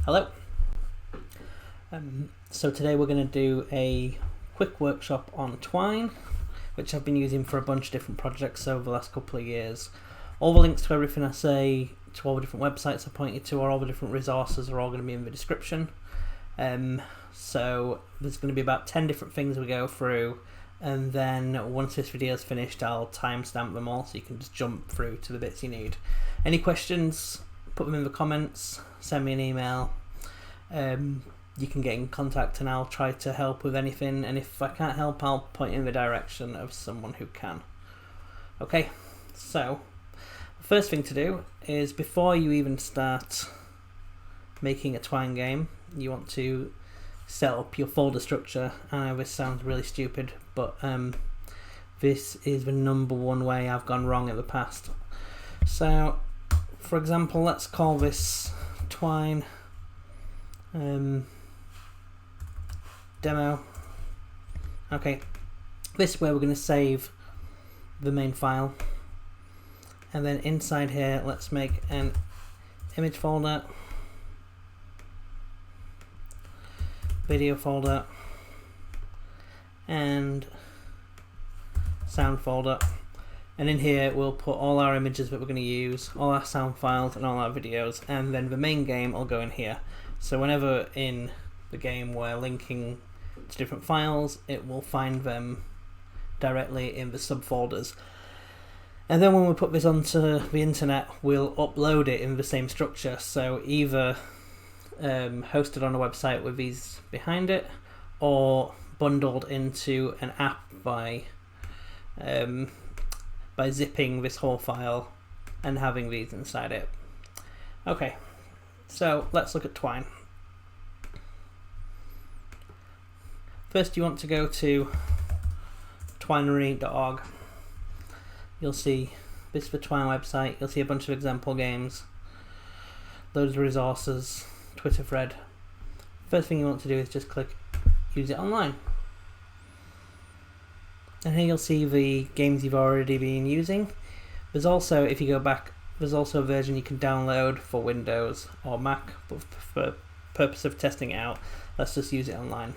Hello. So today we're going to do a quick workshop on Twine, which I've been using for a bunch of different projects over the last couple of years. All the links to everything I say, to all the different websites I point you to, or all the different resources are all going to be in the description. So there's going to be about 10 different things we go through, and then once this video is finished I'll timestamp them all so you can just jump through to the bits you need. Any questions, put them in the comments, send me an email. You can get in contact and I'll try to help with anything, and if I can't help I'll point in the direction of someone who can. Okay, so the first thing to do is, before you even start making a Twine game, you want to set up your folder structure. I know this sounds really stupid, but this is the #1 way I've gone wrong in the past. So for example, let's call this Twine demo. Okay, this is where we're going to save the main file, and then inside here let's make an image folder, video folder, and sound folder, and in here we'll put all our images that we're going to use, all our sound files and all our videos, and then the main game will go in here. So whenever in the game we're linking to different files, it will find them directly in the subfolders. And then when we put this onto the internet, we'll upload it in the same structure, so either hosted on a website with these behind it, or bundled into an app by zipping this whole file and having these inside it. Okay, so let's look at Twine. First you want to go to twinery.org. You'll see this is the Twine website. You'll see a bunch of example games, loads of resources, Twitter thread. First thing you want to do is just click use it online. And here you'll see the games you've already been using. There's also, if you go back, there's also a version you can download for Windows or Mac, but for purpose of testing it out, let's just use it online.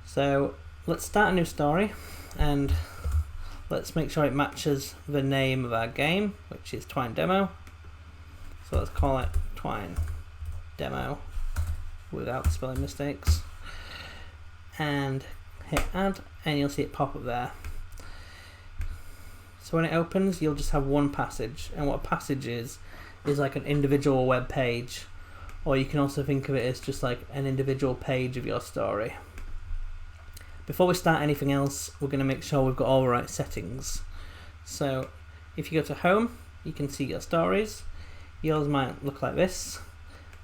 So let's start a new story, and let's make sure it matches the name of our game, which is Twine Demo. So let's call it Twine Demo without spelling mistakes, and hit add, and you'll see it pop up there. So when it opens, you'll just have one passage, and what a passage is like an individual web page, or you can also think of it as just like an individual page of your story. Before we start anything else, we're going to make sure we've got all the right settings. So if you go to home, you can see your stories. Yours might look like this.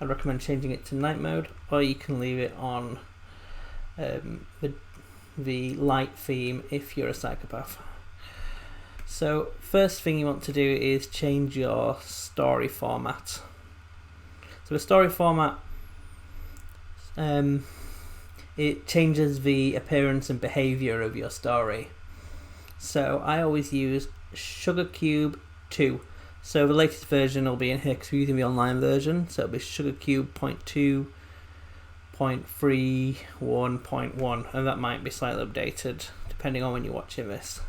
I'd recommend changing it to night mode, or you can leave it on the light theme if you're a psychopath. So first thing you want to do is change your story format. So the story format, it changes the appearance and behavior of your story. So I always use SugarCube 2. So the latest version will be in here because we're using the online version. So it'll be SugarCube 0.2.31.1, and that might be slightly updated depending on when you're watching this.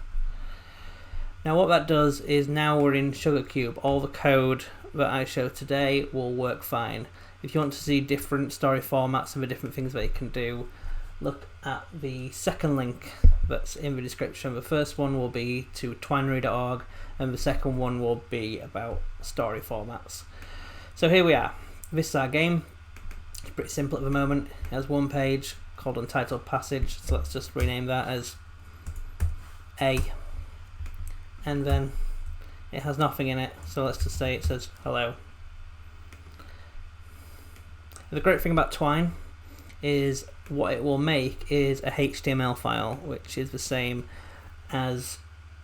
Now what that does is, now we're in SugarCube, all the code that I show today will work fine. If you want to see different story formats and the different things that you can do, look at the second link that's in the description. The first one will be to twinery.org, and the second one will be about story formats. So here we are. This is our game. It's pretty simple at the moment. It has one page called Untitled Passage, so let's just rename that as A. And then it has nothing in it, so let's just say it says hello. The great thing about Twine is what it will make is a HTML file, which is the same as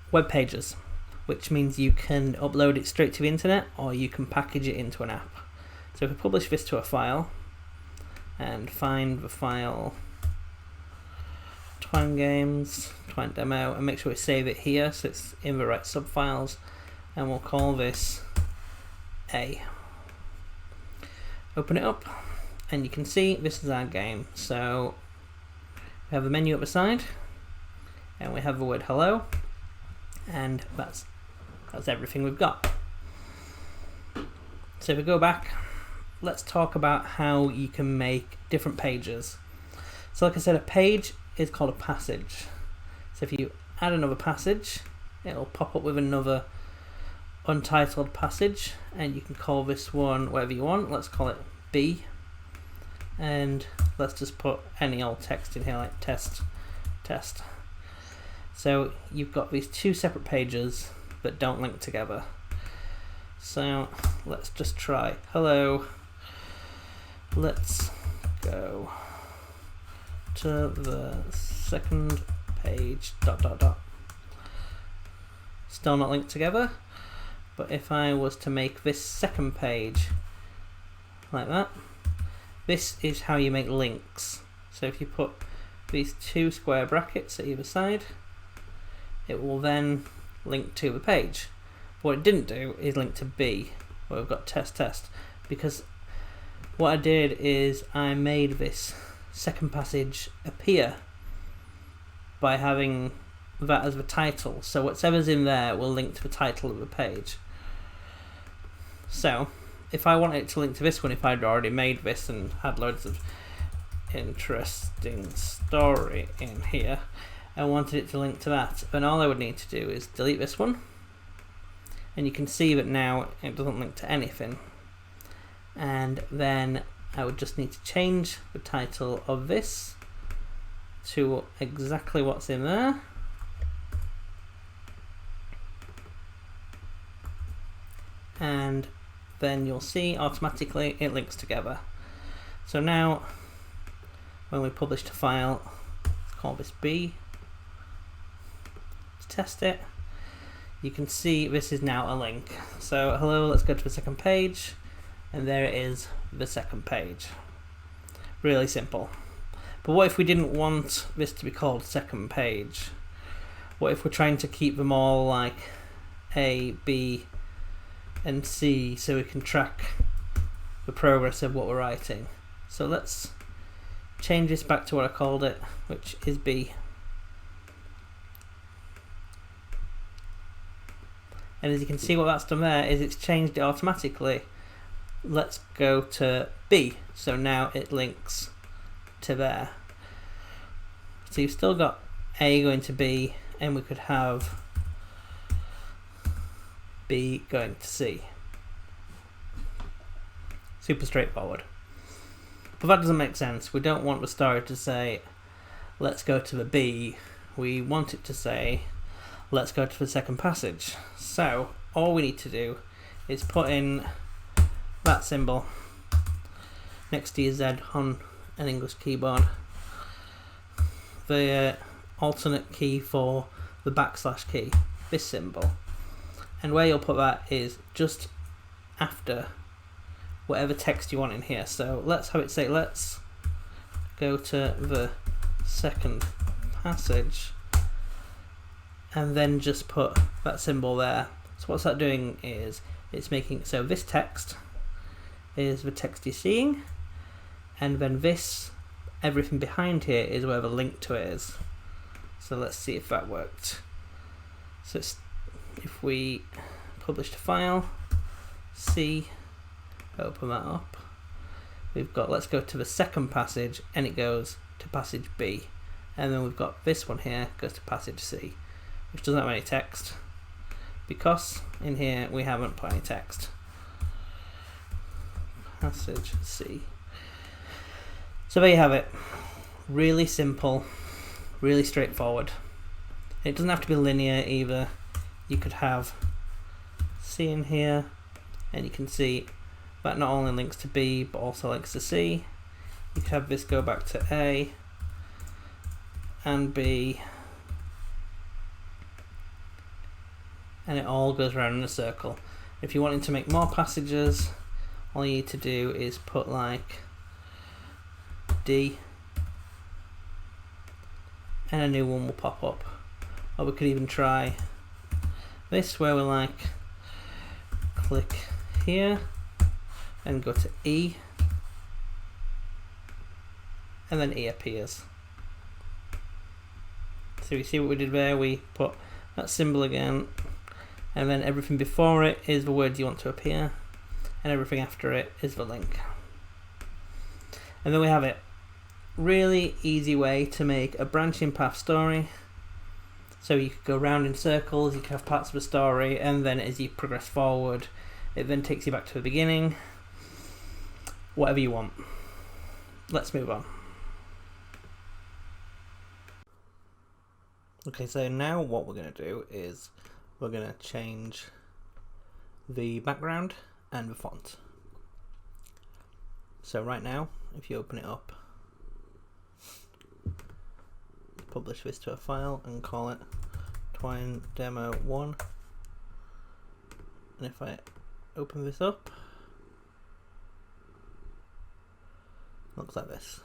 web pages, which means you can upload it straight to the internet, or you can package it into an app. So if we publish this to a file and find the file Twine Games, Twine Demo, and make sure we save it here so it's in the right subfiles, and we'll call this A. Open it up and you can see this is our game. So we have the menu up the side and we have the word hello, and that's everything we've got. So if we go back, let's talk about how you can make different pages. So like I said, a page is called a passage. So if you add another passage, it'll pop up with another untitled passage, and you can call this one whatever you want. Let's call it B, and let's just put any old text in here like test. So you've got these two separate pages that don't link together. So let's just try hello, let's go to the second page, ... Still not linked together. But if I was to make this second page like that, this is how you make links. So if you put these two square brackets at either side, it will then link to the page. What it didn't do is link to B, where we've got test, because what I did is I made this second passage appear by having that as the title. So whatever's in there will link to the title of the page. So if I wanted it to link to this one, if I'd already made this and had loads of interesting story in here, I wanted it to link to that, then all I would need to do is delete this one, and you can see that now it doesn't link to anything. And then I would just need to change the title of this to exactly what's in there. And then you'll see automatically it links together. So now when we publish the file, let's call this B, to test it, you can see this is now a link. So hello, let's go to the second page, and there it is, the second page. Really simple. But what if we didn't want this to be called second page? What if we're trying to keep them all like A, B, and C, so we can track the progress of what we're writing? So let's change this back to what I called it, which is B. And as you can see, what that's done there is it's changed it automatically. Let's go to B, so now it links to there. So you've still got A going to B, and we could have B going to C. Super straightforward. But that doesn't make sense. We don't want the story to say, let's go to the B. We want it to say, let's go to the second passage. So all we need to do is put in that symbol next to your Z on an English keyboard, the alternate key for the / key, this symbol. And where you'll put that is just after whatever text you want in here. So let's have it say, let's go to the second passage, and then just put that symbol there. So what's that doing is it's making, so this text is the text you're seeing, and then this, everything behind here is where the link to it is. So let's see if that worked. So it's, if we publish the file, C, open that up, we've got, let's go to the second passage, and it goes to passage B. And then we've got this one here, goes to passage C, which doesn't have any text, because in here we haven't put any text. Passage C. So there you have it. Really simple, really straightforward. It doesn't have to be linear either. You could have C in here, and you can see that not only links to B but also links to C. You could have this go back to A and B, and it all goes around in a circle. If you wanted to make more passages, all you need to do is put like D, and a new one will pop up. Or we could even try this, where we like click here and go to E, and then E appears. So you see what we did there? We put that symbol again, and then everything before it is the words you want to appear, and everything after it is the link. And then we have it. Really easy way to make a branching path story. So you could go round in circles, you could have parts of a story, and then as you progress forward, it then takes you back to the beginning. Whatever you want. Let's move on. Okay, so now what we're going to do is we're going to change the background and the font. So right now, if you open it up, publish this to a file and call it Twine Demo 1. And if I open this up, it looks like this.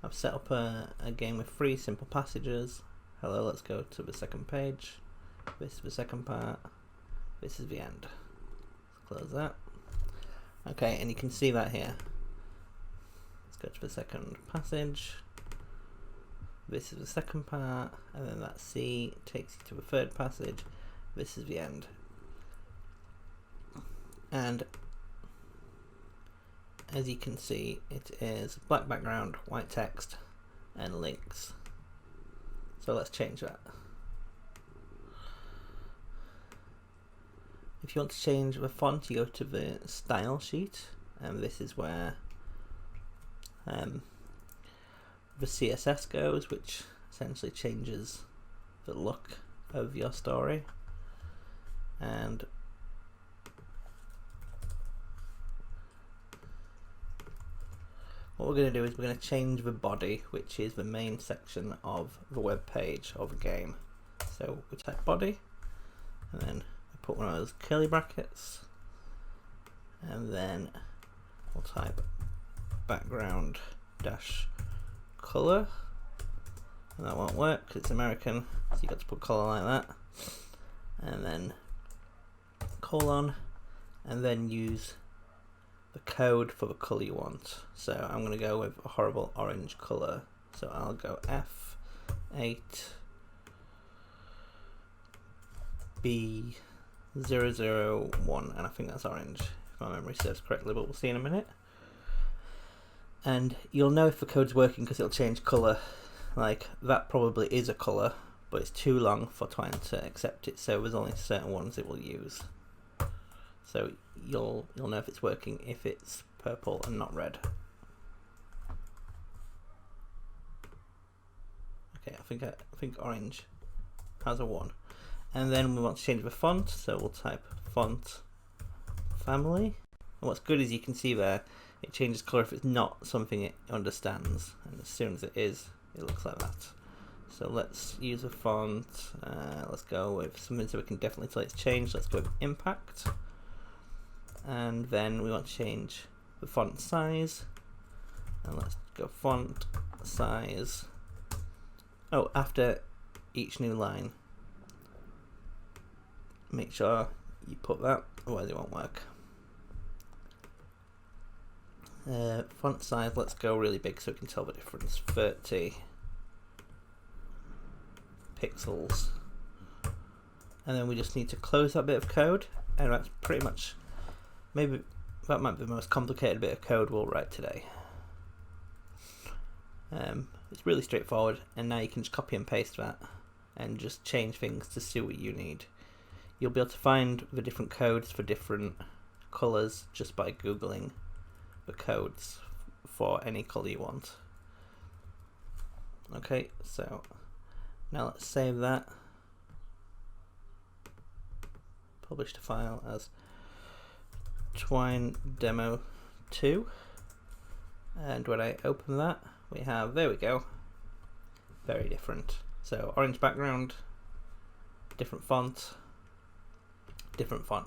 I've set up a game with 3 simple passages. Hello, let's go to the second page. This is the second part. This is the end. Let's close that. Okay, and you can see that here. Let's go to the second passage. This is the second part, and then that C takes you to the third passage. This is the end. And as you can see, it is black background, white text, and links. So let's change that. If you want to change the font, you go to the style sheet, and this is where the CSS goes, which essentially changes the look of your story. And what we're going to do is we're going to change the body, which is the main section of the web page of the game. So we type body, and then we put one of those curly brackets, and then we'll type background dash color, and that won't work because it's American, so you got to put color like that, and then colon, and then use the code for the color you want. So I'm going to go with a horrible orange color, so I'll go F8B001, and I think that's orange if my memory serves correctly, but we'll see in a minute. And you'll know if the code's working because it'll change color. Like that probably is a color, but it's too long for Twine to accept it, so there's only certain ones it will use. So you'll know if it's working if it's purple and not red. Okay, I think orange has a 1. And then we want to change the font, so we'll type font family. And what's good is you can see there it changes color if it's not something it understands, and as soon as it is, it looks like that. So let's use a font. Let's go with something so we can definitely tell it's changed. Let's go with impact. And then we want to change the font size, and let's go font size. Oh, after each new line, make sure you put that, otherwise it won't work. Font size, let's go really big so we can tell the difference. 30 pixels, and then we just need to close that bit of code, and that's pretty much, maybe that might be the most complicated bit of code we'll write today. It's really straightforward, and now you can just copy and paste that and just change things to suit what you need. You'll be able to find the different codes for different colors just by googling the codes for any color you want. Okay, so now let's save that, publish the file as Twine Demo 2, and when I open that, we have, there we go, very different. So orange background, different font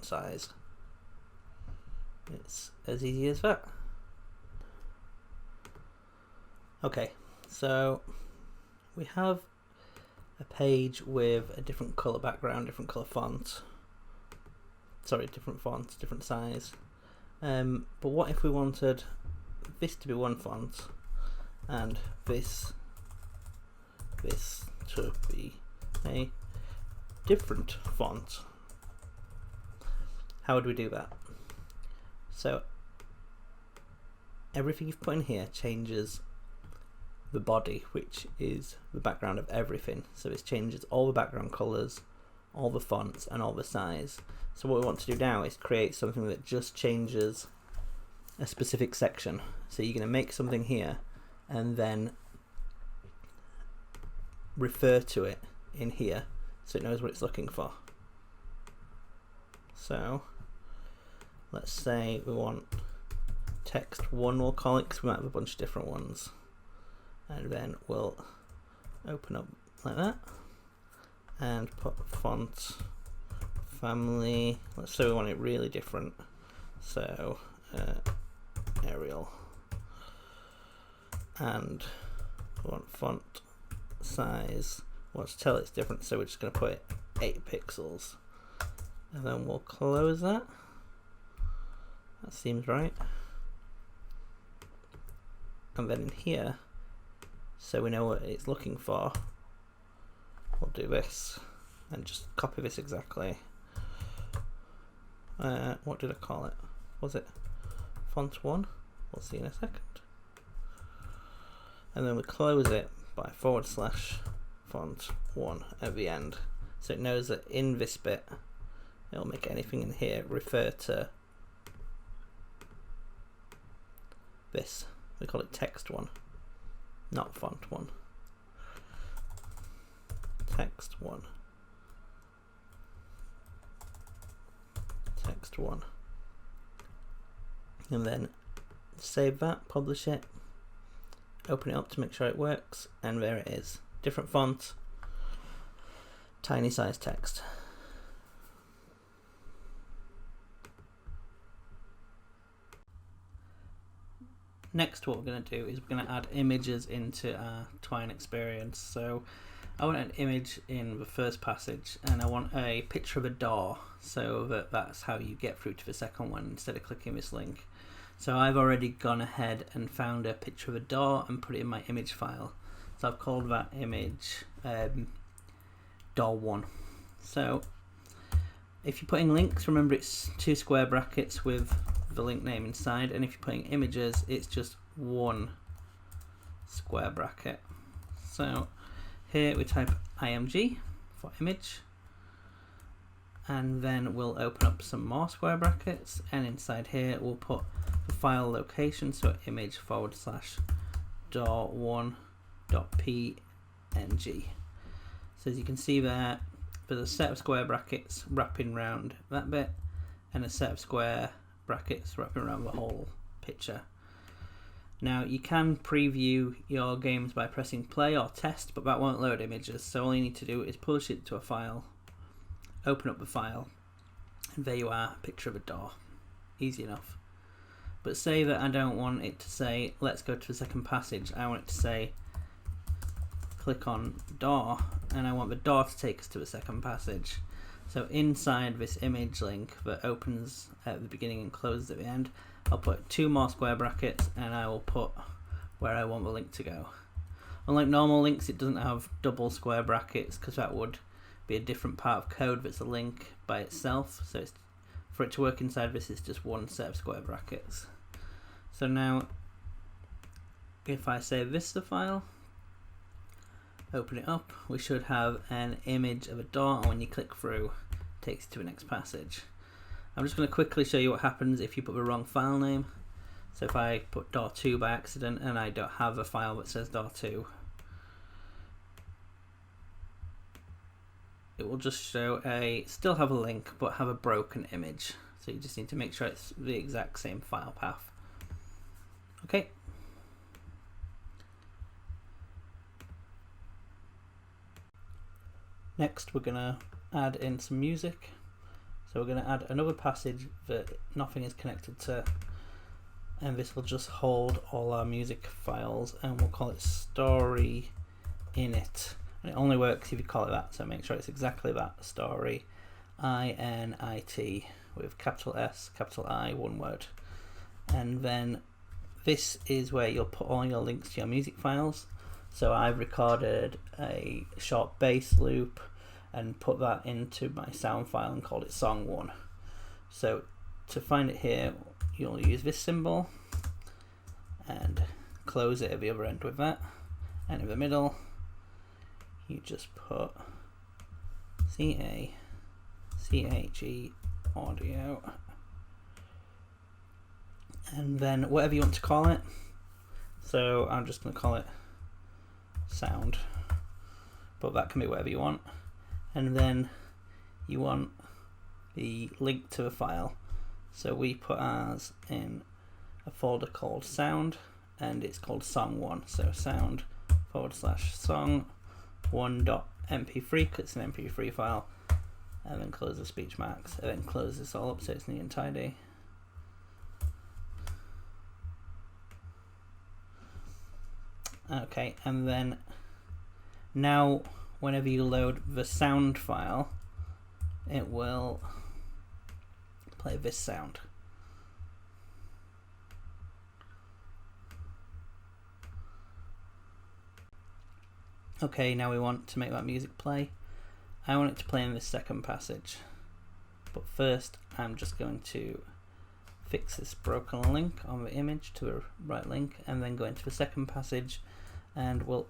size. It's as easy as that. Okay, so we have a page with a different color background, different color font, sorry, different font, different size. But what if we wanted this to be one font and this to be a different font. How would we do that? So everything you've put in here changes the body, which is the background of everything. So it changes all the background colors, all the fonts, and all the size. So what we want to do now is create something that just changes a specific section. So you're going to make something here and then refer to it in here so it knows what it's looking for. So let's say we want text 1, we'll call it, because we might have a bunch of different ones. And then we'll open up like that and put font family. Let's say we want it really different. So Arial. And we want font size. We want to tell it's different, so we're just going to put it 8 pixels. And then we'll close that. That seems right. And then in here, so we know what it's looking for, we'll do this and just copy this exactly. What did I call it? Was it font 1? We'll see in a second. And then we close it by / font 1 at the end, so it knows that in this bit it'll make anything in here refer to this. We call it text 1, not font 1. Text 1. Text 1. And then save that, publish it, open it up to make sure it works, and there it is. Different font, tiny size text. Next, what we're going to do is we're going to add images into our Twine experience. So I want an image in the first passage, and I want a picture of a door, so that's how you get through to the second one instead of clicking this link. So I've already gone ahead and found a picture of a door and put it in my image file. So I've called that image door1. So if you're putting links, remember it's 2 square brackets with the link name inside, and if you're putting images, it's just 1 square bracket. So here we type img for image, and then we'll open up some more square brackets, and inside here we'll put the file location, so image / door1.png. So as you can see there, there's a set of square brackets wrapping around that bit, and a set of square brackets wrapping around the whole picture. Now you can preview your games by pressing play or test, but that won't load images, so all you need to do is publish it to a file, open up the file, and there you are, picture of a door. Easy enough. But say that I don't want it to say let's go to the second passage, I want it to say click on door, and I want the door to take us to the second passage. So inside this image link that opens at the beginning and closes at the end, I'll put 2 more square brackets, and I will put where I want the link to go. Unlike normal links, it doesn't have double square brackets, because that would be a different part of code that's a link by itself. So for it to work inside this, it's just 1 set of square brackets. So now if I save this to the file, open it up, we should have an image of a door, and when you click through, it takes you to the next passage. I'm just going to quickly show you what happens if you put the wrong file name. So if I put door2 by accident and I don't have a file that says door2, it will just show still have a link but have a broken image. So you just need to make sure it's the exact same file path. Okay. Next we're going to add in some music. So we're going to add another passage that nothing is connected to, and this will just hold all our music files, and we'll call it story init. And it only works if you call it that, so make sure it's exactly that, story init with capital S, capital I, one word. And then this is where you'll put all your links to your music files. So I've recorded a short bass loop and put that into my sound file and called it song1. So to find it here, you'll use this symbol and close it at the other end with that, and in the middle you just put CACHE audio, and then whatever you want to call it. So I'm just going to call it sound, but that can be whatever you want. And then you want the link to the file, so we put ours in a folder called sound, and it's called song1. So sound/song1.mp3, because it's an mp3 file, and then close the speech marks, and then close this all up so it's neat and tidy. Okay, and then now whenever you load the sound file, it will play this sound. Okay, now we want to make that music play. I want it to play in this second passage, but first I'm just going to fix this broken link on the image to the right link, and then go into the second passage, and we'll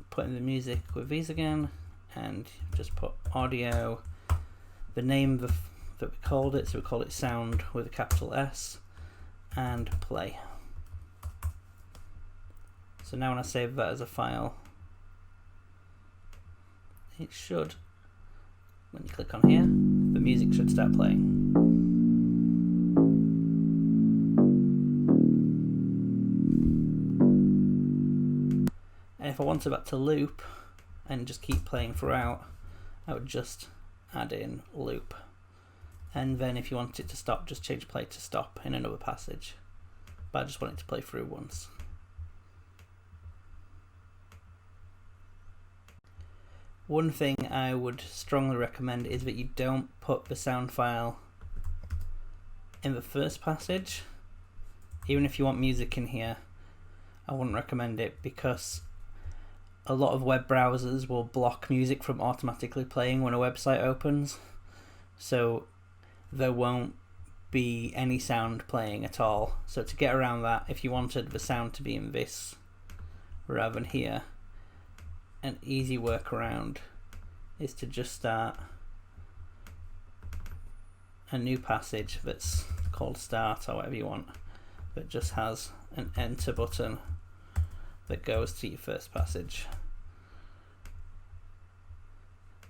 put in the music with these again, and just put audio, the name that we called it, so we call it sound with a capital S, and play. So now when I save that as a file, it should, when you click on here, the music should start playing. And if I wanted that to loop and just keep playing throughout, I would just add in loop. And then if you want it to stop, just change play to stop in another passage. But I just want it to play through once. One thing I would strongly recommend is that you don't put the sound file in the first passage. Even if you want music in here, I wouldn't recommend it, because a lot of web browsers will block music from automatically playing when a website opens. So there won't be any sound playing at all. So to get around that, if you wanted the sound to be in this rather than here, an easy workaround is to just start a new passage that's called start or whatever you want, that just has an enter button that goes to your first passage.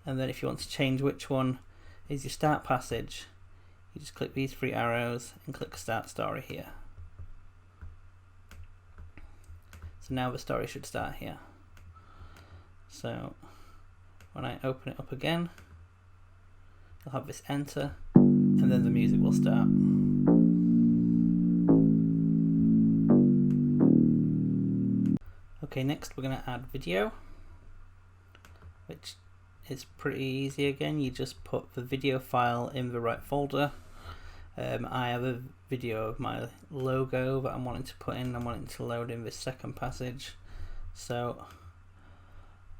And then if you want to change which one is your start passage, you just click these three arrows and click start story here. So now the story should start here. So when I open it up again, you'll have this enter, and then the music will start. Okay, next we're going to add video, which is pretty easy again. You just put the video file in the right folder. I have a video of my logo that I'm wanting to put in. I'm wanting to load in this second passage. So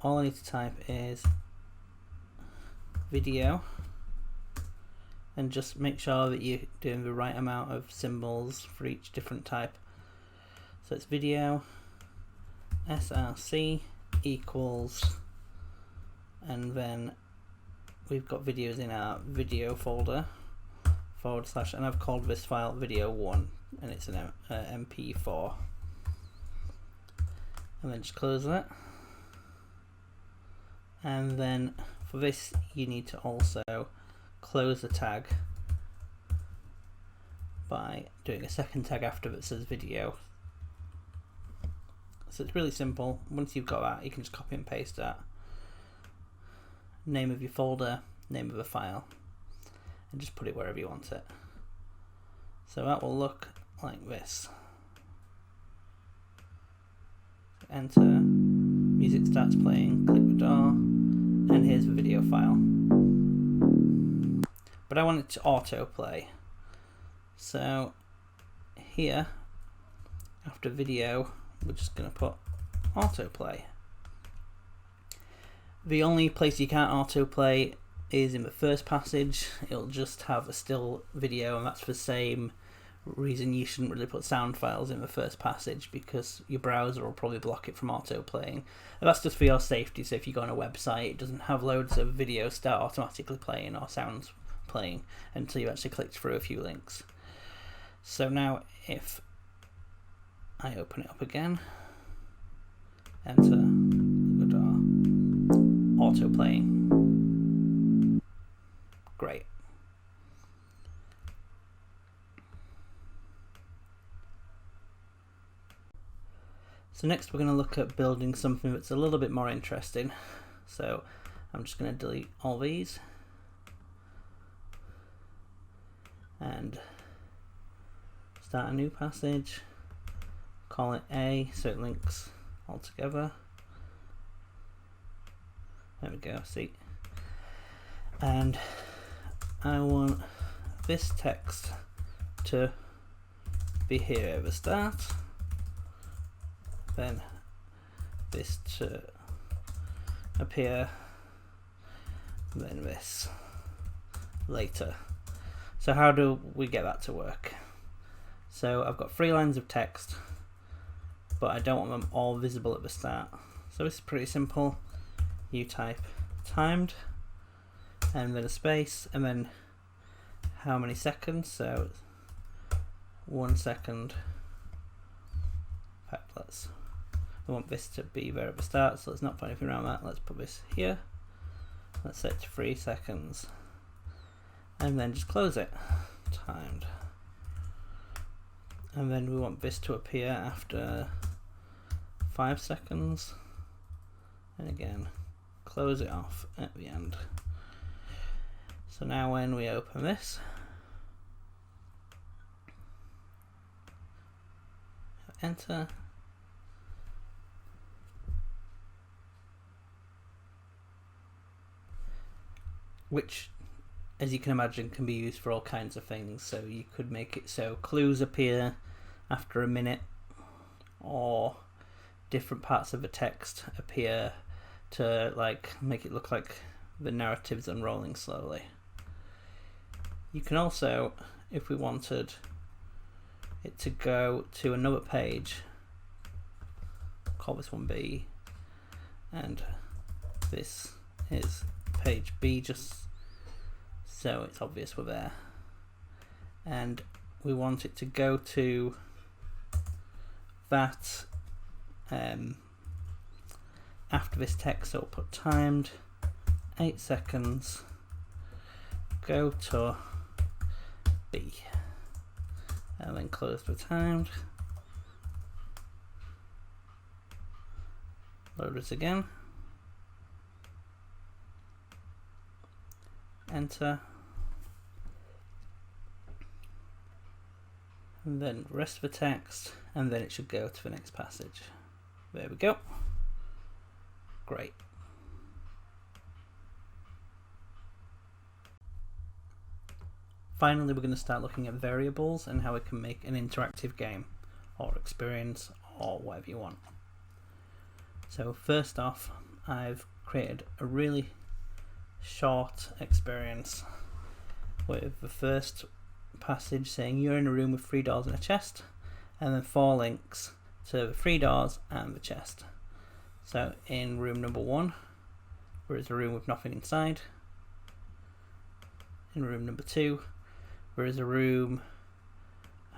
all I need to type is video, and just make sure that you're doing the right amount of symbols for each different type. So it's video src equals, and then we've got videos in our video folder / and I've called this file video1, and it's an mp4, and then just close that. And then for this you need to also close the tag by doing a second tag after that says video. So it's really simple. Once you've got that, you can just copy and paste that. Name of your folder, name of the file, and just put it wherever you want it. So that will look like this. Enter, music starts playing, click the door, and here's the video file. But I want it to autoplay. So here after video, we're just going to put autoplay. The only place you can't autoplay is in the first passage. It'll just have a still video, and that's the same reason you shouldn't really put sound files in the first passage, because your browser will probably block it from autoplaying. And that's just for your safety, so if you go on a website, it doesn't have loads of videos start automatically playing or sounds playing until you actually clicked through a few links. So now if I open it up again, enter, auto playing. Great. So next we're going to look at building something that's a little bit more interesting. So I'm just going to delete all these and start a new passage, call it A so it links all together. There we go, see. And I want this text to be here at the start, then this to appear, then this later. So how do we get that to work? So I've got 3 lines of text, but I don't want them all visible at the start. So this is pretty simple. You type timed, and then a space, and then how many seconds, so 1 second. In fact, I want this to be there at the start, so let's not put anything around that. Let's put this here. Let's set to 3 seconds. And then just close it. Timed. And then we want this to appear after 5 seconds. And again, close it off at the end. So now when we open this, enter, which, as you can imagine, can be used for all kinds of things. So you could make it so clues appear after a minute, or different parts of the text appear to make it look like the narrative's unrolling slowly. You can also, if we wanted it to go to another page, call this one B, and this is page B, just so it's obvious we're there. And we want it to go to that after this text, so we'll put timed, 8 seconds, go to B, and then close the timed, load it again, enter, and then the rest of the text, and then it should go to the next passage. There we go. Great. Finally, we're going to start looking at variables and how we can make an interactive game or experience or whatever you want. So first off, I've created a really short experience with the first passage saying you're in a room with 3 doors and a chest, and then 4 links to the 3 doors and the chest. So in room number 1, there is a room with nothing inside. In room number 2, there is a room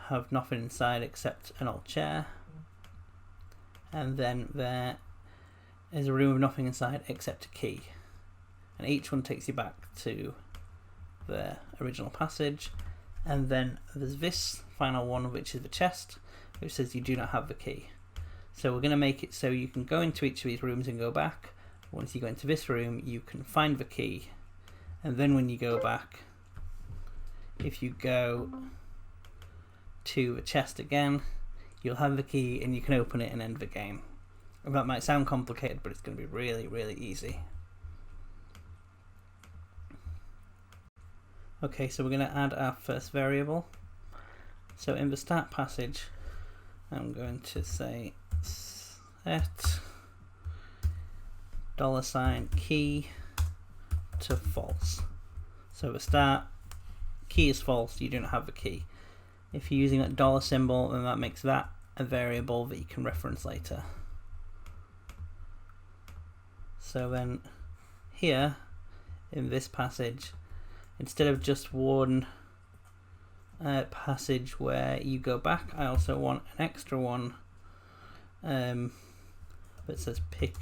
have nothing inside except an old chair. And then there is a room with nothing inside except a key. And each one takes you back to the original passage. And then there's this final one, which is the chest, which says you do not have the key. So we're going to make it so you can go into each of these rooms and go back. Once you go into this room, you can find the key. And then when you go back, if you go to the chest again, you'll have the key and you can open it and end the game. And that might sound complicated, but it's going to be really, really easy. Okay, so we're going to add our first variable. So in the start passage, I'm going to say set $key to false. So at start, key is false, you don't have the key. If you're using that dollar symbol, then that makes that a variable that you can reference later. So then here in this passage, instead of just one passage where you go back, I also want an extra one that says pick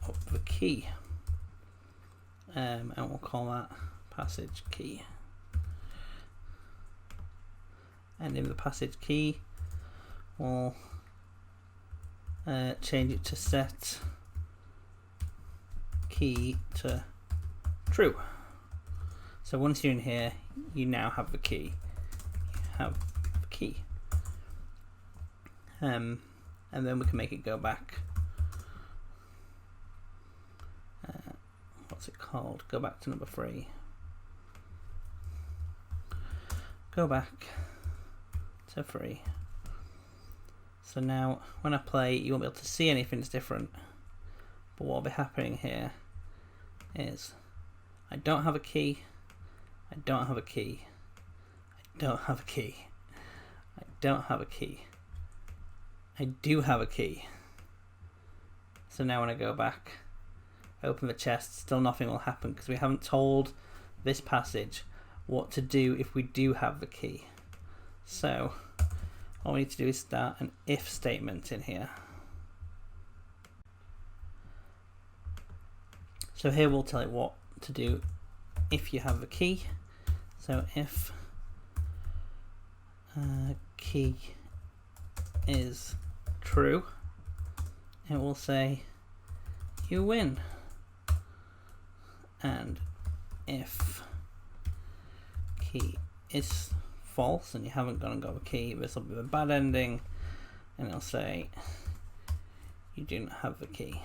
up the key, and we'll call that passage key. And in the passage key, we'll change it to set key to true. So once you're in here, you now have the key. And then we can make it go back. What's it called? Go back to number 3. Go back to 3. So now when I play, you won't be able to see anything's different. But what will be happening here is I don't have a key, I don't have a key, I don't have a key, I don't have a key, I do have a key. So now when I go back, open the chest, still nothing will happen because we haven't told this passage what to do if we do have the key. So all we need to do is start an if statement in here. So here we'll tell it what to do if you have the key. So if key is true, it will say you win. And if key is false and you haven't gone and got a key, this will be the bad ending, and it'll say you do not have the key.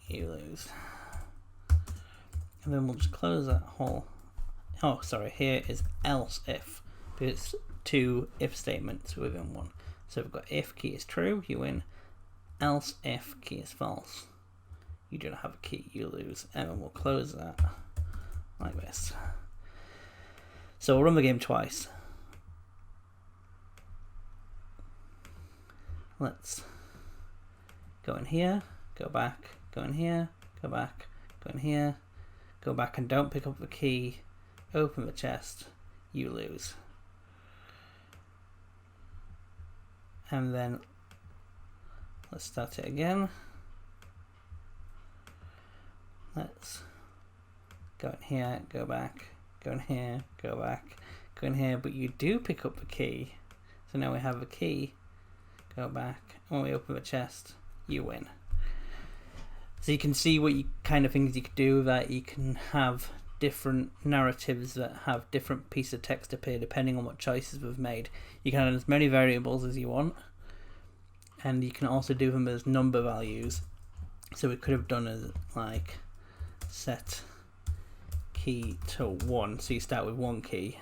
You lose. And then we'll just close that whole, oh sorry, here is else if, because it's 2 if statements within one. So we've got if key is true, you win, else if key is false, you do not have a key, you lose. And then we'll close that like this. So we'll run the game twice. Let's go in here, go back, go in here, go back, go in here, go back and don't pick up the key, open the chest, you lose. And then let's start it again. Let's go in here, go back, go in here, go back, go in here, but you do pick up the key. So now we have the key, go back, and when we open the chest, you win. So you can see what kind of things you could do with that. You can have different narratives that have different pieces of text appear depending on what choices we've made. You can have as many variables as you want, and you can also do them as number values. So we could have done as like set key to 1, so you start with 1 key,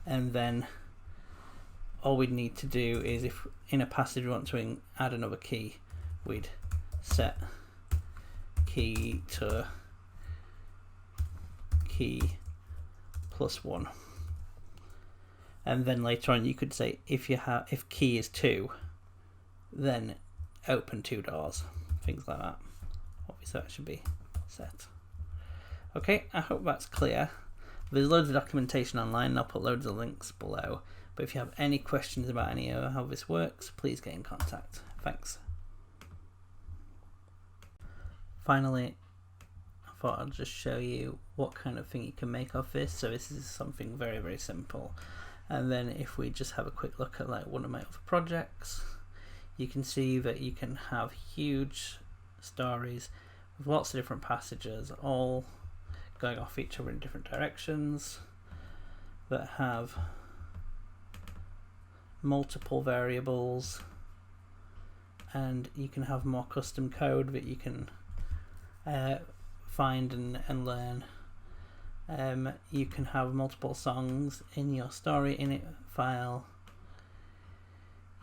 and then all we'd need to do is if in a passage we want to add another key, we'd set key to key plus 1, and then later on you could say if key is 2, then open 2 doors, things like that. Obviously that should be set. Okay, I hope that's clear. There's loads of documentation online, and I'll put loads of links below. But if you have any questions about any of how this works, please get in contact. Thanks. Finally, I thought I'd just show you what kind of thing you can make of this. So this is something very, very simple. And then if we just have a quick look at like one of my other projects, you can see that you can have huge stories with lots of different passages, all going off each other in different directions, that have multiple variables, and you can have more custom code that you can find and learn You can have multiple songs in your story init file.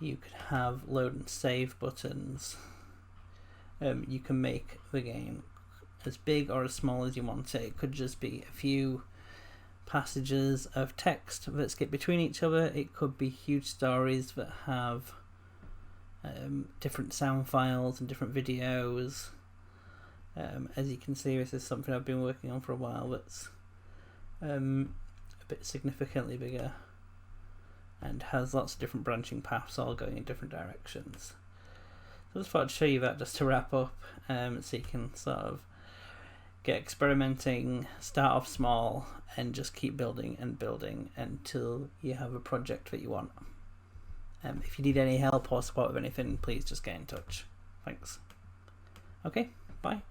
You could have load and save buttons. You can make the game as big or as small as you want it. It could just be a few passages of text that skip between each other. It could be huge stories that have different sound files and different videos. As you can see, this is something I've been working on for a while that's a bit significantly bigger and has lots of different branching paths all going in different directions. So I just thought I'd show you that just to wrap up, so you can sort of get experimenting, start off small, and just keep building and building until you have a project that you want. If you need any help or support with anything, please just get in touch. Thanks. Okay, bye.